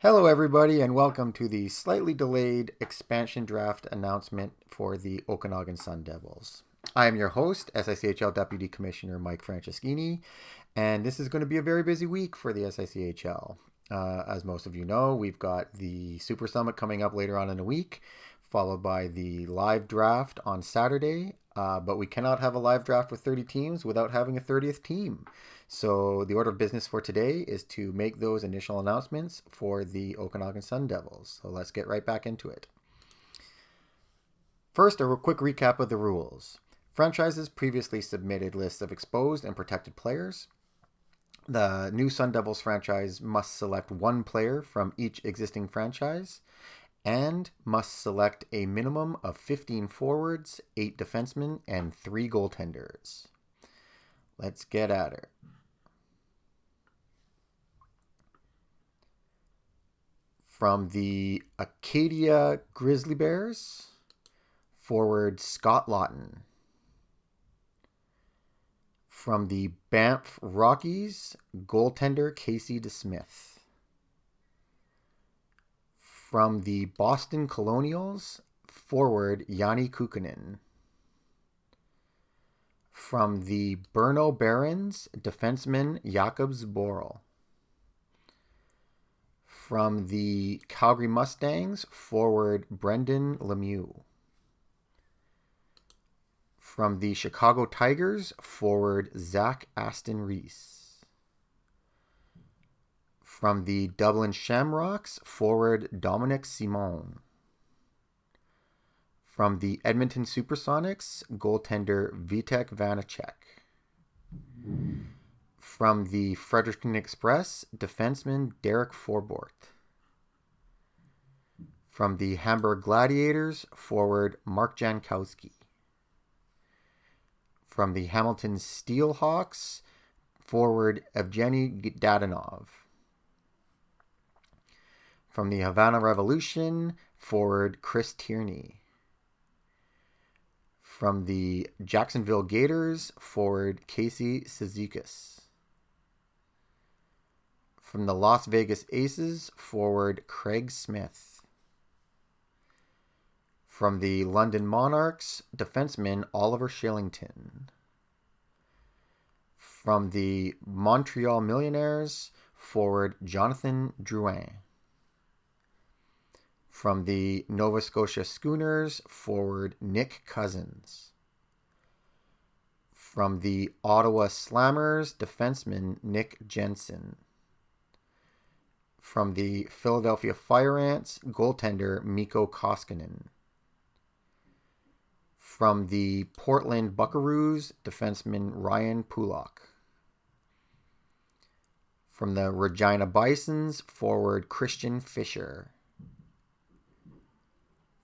Hello, everybody, and welcome to the slightly delayed expansion draft announcement for the Okanagan Sun Devils. I am your host, SICHL Deputy Commissioner Mike Franceschini, and this is going to be a very busy week for the SICHL. As most of you know, we've got the Super Summit coming up later on in the week, followed by the live draft on Saturday. But we cannot have a live draft with 30 teams without having a 30th team. So the order of business for today is to make those initial announcements for the Okanagan Sun Devils. So let's get right back into it. First, a quick recap of the rules. Franchises previously submitted lists of exposed and protected players. The new Sun Devils franchise must select one player from each existing franchise and must select a minimum of 15 forwards, 8 defensemen, and 3 goaltenders. Let's get at it. From the Acadia Grizzly Bears, forward Scott Lawton. From the Banff Rockies, goaltender Casey DeSmith. From the Boston Colonials, forward Jani Kukkonen. From the Brno Barons, defenseman Jakob Zboril. From the Calgary Mustangs, forward Brendan Lemieux. From the Chicago Tigers, forward Zach Aston Reese. From the Dublin Shamrocks, forward Dominic Simon. From the Edmonton Supersonics, goaltender Vitek Vanacek. From the Fredericton Express, defenseman Derek Forbort. From the Hamburg Gladiators, forward Mark Jankowski. From the Hamilton Steelhawks, forward Evgeny Dadanov. From the Havana Revolution, forward Chris Tierney. From the Jacksonville Gators, forward Casey Cizikas. From the Las Vegas Aces, forward Craig Smith. From the London Monarchs, defenseman Oliver Shillington. From the Montreal Millionaires, forward Jonathan Drouin. From the Nova Scotia Schooners, forward Nick Cousins. From the Ottawa Slammers, defenseman Nick Jensen. From the Philadelphia Fire Ants, goaltender Mikko Koskinen. From the Portland Buckaroos, defenseman Ryan Pulak. From the Regina Bisons, forward Christian Fisher.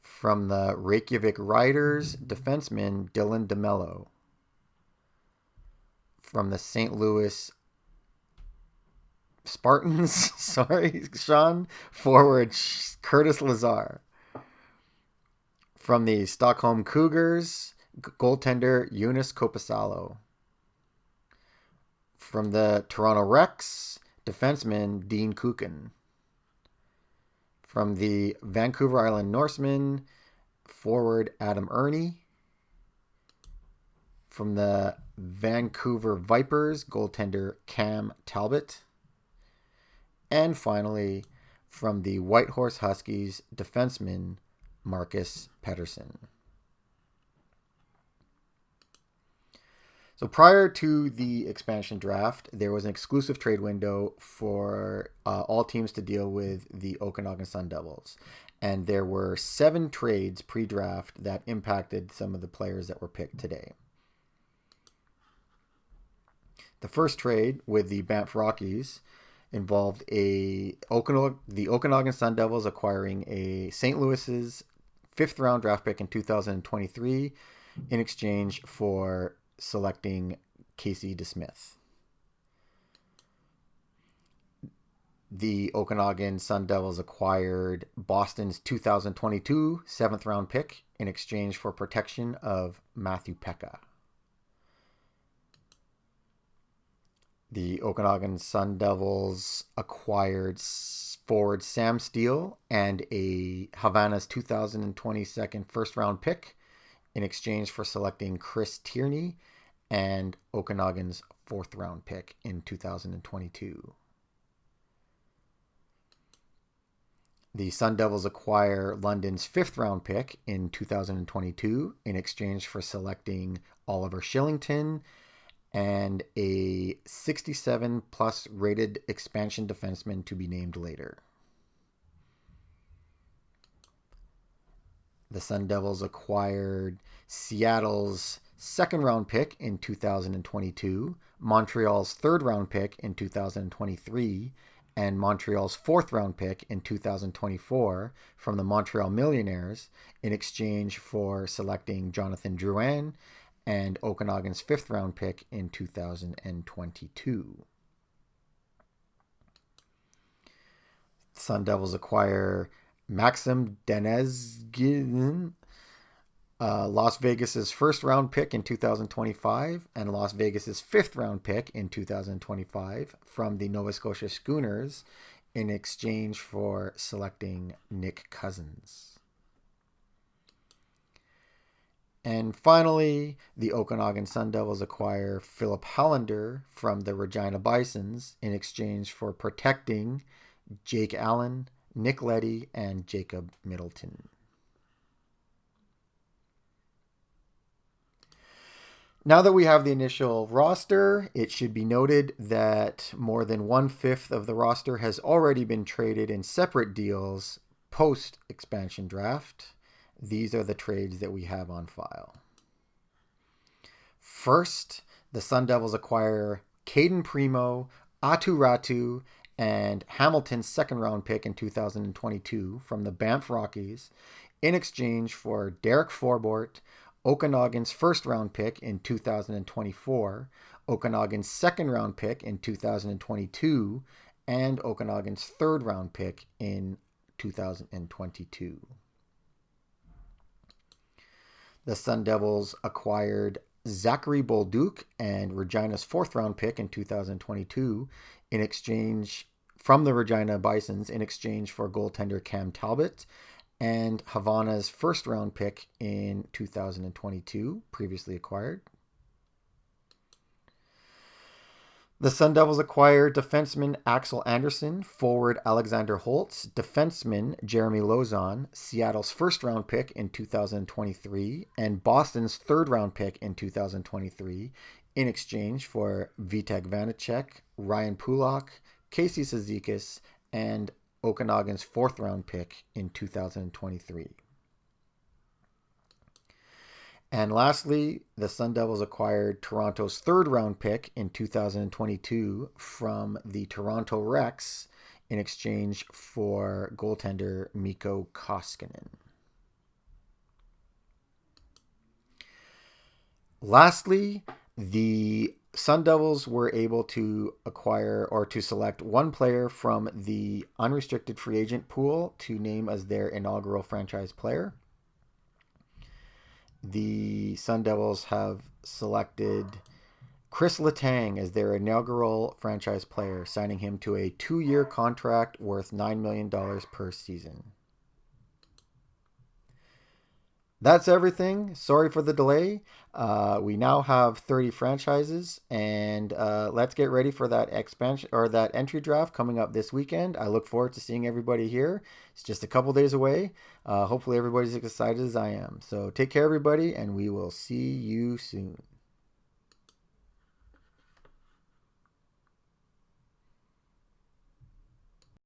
From the Reykjavik Riders, defenseman Dylan DeMello. From the St. Louis Spartans, Sean, forward Curtis Lazar. From the Stockholm Cougars, goaltender Eunice Kopasalo. From the Toronto Rex, defenseman Dean Kukin. From the Vancouver Island Norsemen, forward Adam Ernie. From the Vancouver Vipers, goaltender Cam Talbot. And finally, from the Whitehorse Huskies, defenseman Marcus Pedersen. So prior to the expansion draft, there was an exclusive trade window for all teams to deal with the Okanagan Sun Devils. And there were 7 trades pre-draft that impacted some of the players that were picked today. The first trade with the Banff Rockies involved the Okanagan Sun Devils acquiring a St. Louis's 5th round draft pick in 2023 in exchange for selecting Casey DeSmith. The Okanagan Sun Devils acquired Boston's 2022 7th round pick in exchange for protection of Matthew Pekka. The Okanagan Sun Devils acquired forward Sam Steele and a Havana's 2022 first-round pick in exchange for selecting Chris Tierney and Okanagan's fourth-round pick in 2022. The Sun Devils acquire London's fifth-round pick in 2022 in exchange for selecting Oliver Shillington and a 67-plus rated expansion defenseman to be named later. The Sun Devils acquired Seattle's second-round pick in 2022, Montreal's third-round pick in 2023, and Montreal's fourth-round pick in 2024 from the Montreal Millionaires in exchange for selecting Jonathan Drouin and Okanagan's fifth-round pick in 2022. Sun Devils acquire Maxim Denezgin, Las Vegas's first-round pick in 2025 and Las Vegas's fifth-round pick in 2025 from the Nova Scotia Schooners in exchange for selecting Nick Cousins. And finally, the Okanagan Sun Devils acquire Philip Hallander from the Regina Bisons in exchange for protecting Jake Allen, Nick Leddy, and Jacob Middleton. Now that we have the initial roster, it should be noted that more than 1/5 of the roster has already been traded in separate deals post-expansion draft. These are the trades that we have on file. First, the Sun Devils acquire Caden Primo, Atu Ratu, and Hamilton's second-round pick in 2022 from the Banff Rockies in exchange for Derek Forbort, Okanagan's first-round pick in 2024, Okanagan's second-round pick in 2022, and Okanagan's third-round pick in 2022. The Sun Devils acquired Zachary Bolduc and Regina's fourth-round pick in 2022 in exchange from the Regina Bisons in exchange for goaltender Cam Talbot and Havana's first-round pick in 2022, previously acquired. The Sun Devils acquired defenseman Axel Anderson, forward Alexander Holtz, defenseman Jeremy Lauzon, Seattle's first-round pick in 2023, and Boston's third-round pick in 2023, in exchange for Vitek Vanacek, Ryan Pulak, Casey Cizikas, and Okanagan's fourth-round pick in 2023. And lastly, the Sun Devils acquired Toronto's third-round pick in 2022 from the Toronto Rex in exchange for goaltender Mikko Koskinen. Lastly, the Sun Devils were able to acquire or to select one player from the unrestricted free agent pool to name as their inaugural franchise player. The Sun Devils have selected Chris Letang as their inaugural franchise player, signing him to a 2-year contract worth $9 million per season. That's everything. Sorry for the delay. We now have 30 franchises, and let's get ready for that expansion or that entry draft coming up this weekend. I look forward to seeing everybody here. It's just a couple days away. Hopefully everybody's as excited as I am. So take care, everybody, and we will see you soon.